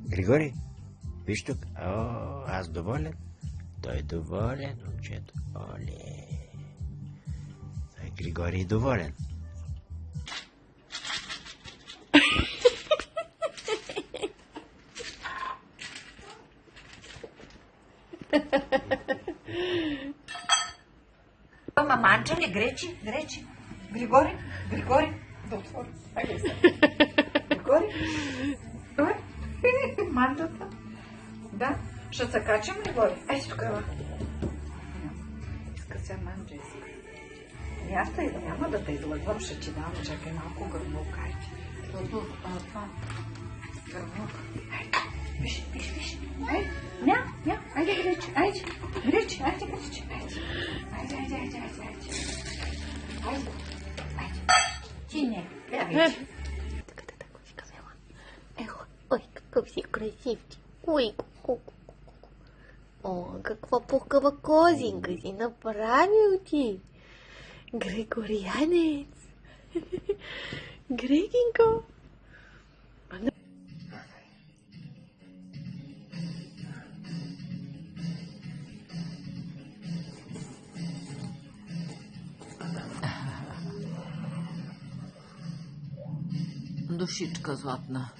Григорий, виж тук. О, аз доволен. Той е доволен, момчето. Оле. Той Григорий е доволен. Маманча ли? Гречи? Григори? Да отвори. Хайде се. Григори? Ой, манджата. Да. Ще се качам, Григори? Айде тук, ела. Иска се манджа, иска. И аз няма да те излъгвам, ще ти дам. Чакай малко гърмук, айде. Това. Гърмук. Айде. Виж. Айде. Ня. Айде, Гречи. Айде. Гречи. Айде. Ти не. Гречи. Ой, какъв си красивчик. Ой, О, каква пухкава козинка си направил ти. Григорианец. Грегинко. Душичка златна.